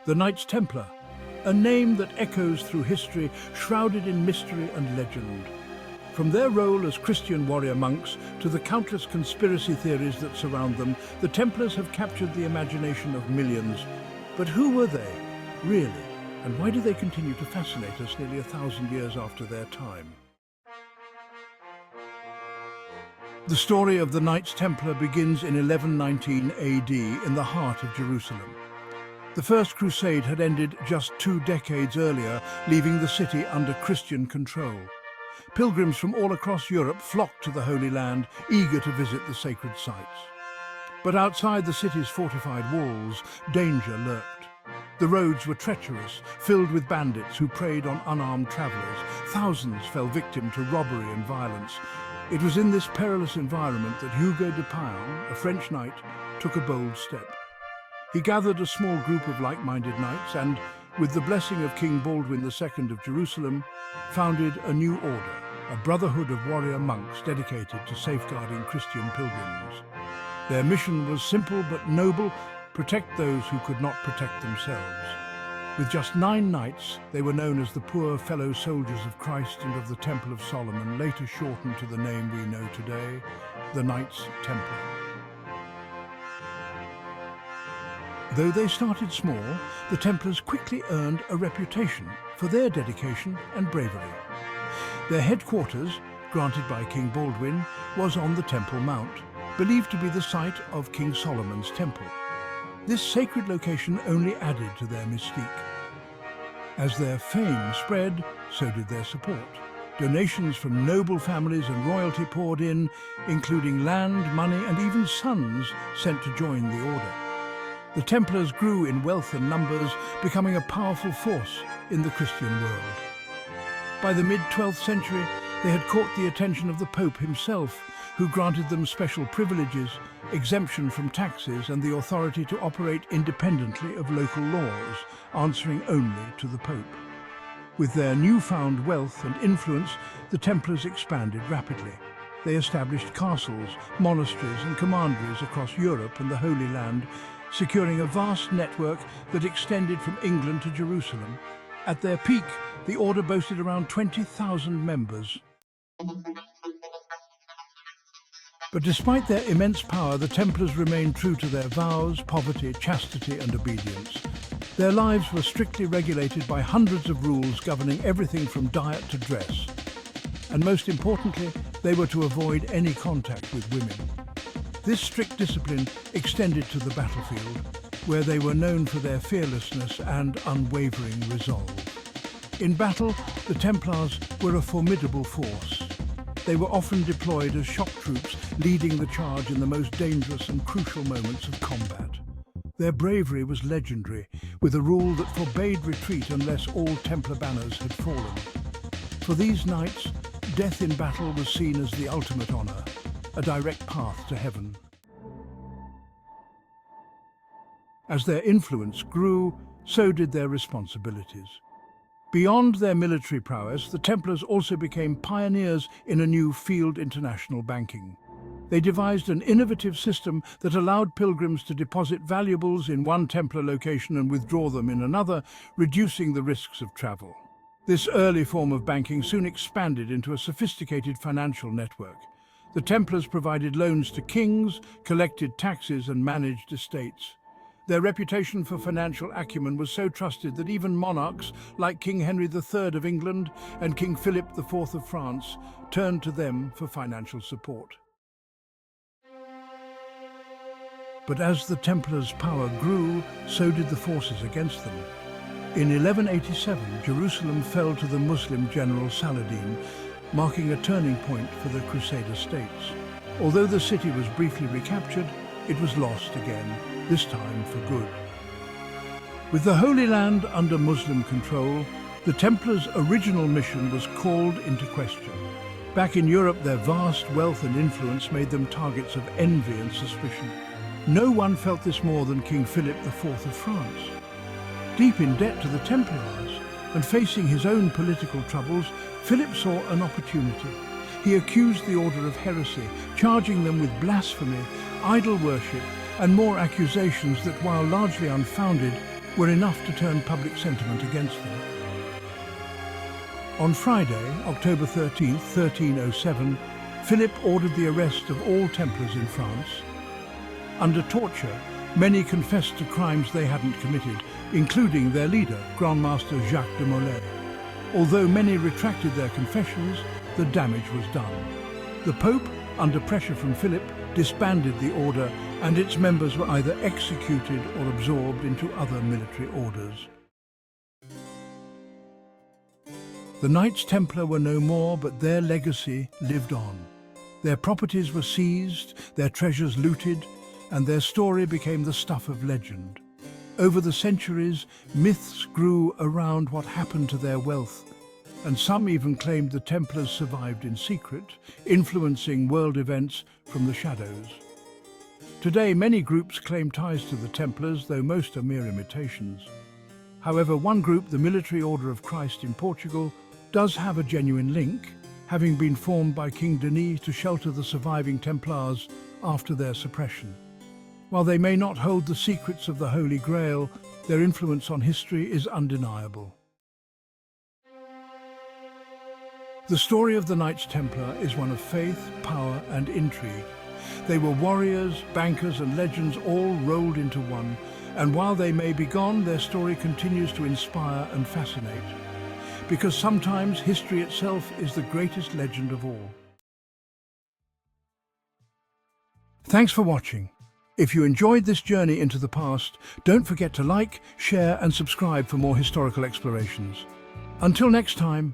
The Knights Templar, a name that echoes through history, shrouded in mystery and legend. From their role as Christian warrior monks to the countless conspiracy theories that surround them, the Templars have captured the imagination of millions. But who were they, really? And why do they continue to fascinate us nearly 1,000 years after their time? The story of the Knights Templar begins in 1119 AD in the heart of Jerusalem. The First Crusade had ended just 2 decades earlier, leaving the city under Christian control. Pilgrims from all across Europe flocked to the Holy Land, eager to visit the sacred sites. But outside the city's fortified walls, danger lurked. The roads were treacherous, filled with bandits who preyed on unarmed travelers. Thousands fell victim to robbery and violence. It was in this perilous environment that Hugo de Payens, a French knight, took a bold step. He gathered a small group of like-minded knights and, with the blessing of King Baldwin II of Jerusalem, founded a new order, a brotherhood of warrior monks dedicated to safeguarding Christian pilgrims. Their mission was simple but noble: protect those who could not protect themselves. With just 9 knights, they were known as the poor fellow soldiers of Christ and of the Temple of Solomon, later shortened to the name we know today, the Knights Templar. Though they started small, the Templars quickly earned a reputation for their dedication and bravery. Their headquarters, granted by King Baldwin, was on the Temple Mount, believed to be the site of King Solomon's temple. This sacred location only added to their mystique. As their fame spread, so did their support. Donations from noble families and royalty poured in, including land, money, and even sons sent to join the order. The Templars grew in wealth and numbers, becoming a powerful force in the Christian world. By the mid-12th century, they had caught the attention of the Pope himself, who granted them special privileges, exemption from taxes, and the authority to operate independently of local laws, answering only to the Pope. With their newfound wealth and influence, the Templars expanded rapidly. They established castles, monasteries, and commanderies across Europe and the Holy Land, securing a vast network that extended from England to Jerusalem. At their peak, the order boasted around 20,000 members. But despite their immense power, the Templars remained true to their vows, poverty, chastity, and obedience. Their lives were strictly regulated by hundreds of rules governing everything from diet to dress. And most importantly, they were to avoid any contact with women. This strict discipline extended to the battlefield, where they were known for their fearlessness and unwavering resolve. In battle, the Templars were a formidable force. They were often deployed as shock troops, leading the charge in the most dangerous and crucial moments of combat. Their bravery was legendary, with a rule that forbade retreat unless all Templar banners had fallen. For these knights, death in battle was seen as the ultimate honor, a direct path to heaven. As their influence grew, so did their responsibilities. Beyond their military prowess, the Templars also became pioneers in a new field: international banking. They devised an innovative system that allowed pilgrims to deposit valuables in one Templar location and withdraw them in another, reducing the risks of travel. This early form of banking soon expanded into a sophisticated financial network. The Templars provided loans to kings, collected taxes, and managed estates. Their reputation for financial acumen was so trusted that even monarchs like King Henry III of England and King Philip IV of France turned to them for financial support. But as the Templars' power grew, so did the forces against them. In 1187, Jerusalem fell to the Muslim general Saladin, marking a turning point for the Crusader states. Although the city was briefly recaptured, it was lost again, this time for good. With the Holy Land under Muslim control, the Templars' original mission was called into question. Back in Europe, their vast wealth and influence made them targets of envy and suspicion. No one felt this more than King Philip IV of France. Deep in debt to the Templars and facing his own political troubles, Philip saw an opportunity. He accused the order of heresy, charging them with blasphemy, idol worship, and more accusations that, while largely unfounded, were enough to turn public sentiment against them. On Friday, October 13, 1307, Philip ordered the arrest of all Templars in France. Under torture, many confessed to crimes they hadn't committed, including their leader, Grand Master Jacques de Molay. Although many retracted their confessions, the damage was done. The Pope, under pressure from Philip, disbanded the order, and its members were either executed or absorbed into other military orders. The Knights Templar were no more, but their legacy lived on. Their properties were seized, their treasures looted, and their story became the stuff of legend. Over the centuries, myths grew around what happened to their wealth, and some even claimed the Templars survived in secret, influencing world events from the shadows. Today, many groups claim ties to the Templars, though most are mere imitations. However, one group, the Military Order of Christ in Portugal, does have a genuine link, having been formed by King Denis to shelter the surviving Templars after their suppression. While they may not hold the secrets of the Holy Grail, their influence on history is undeniable. The story of the Knights Templar is one of faith, power, and intrigue. They were warriors, bankers, and legends all rolled into one, and while they may be gone, their story continues to inspire and fascinate. Because sometimes history itself is the greatest legend of all. Thanks for watching. If you enjoyed this journey into the past, don't forget to like, share, and subscribe for more historical explorations. Until next time.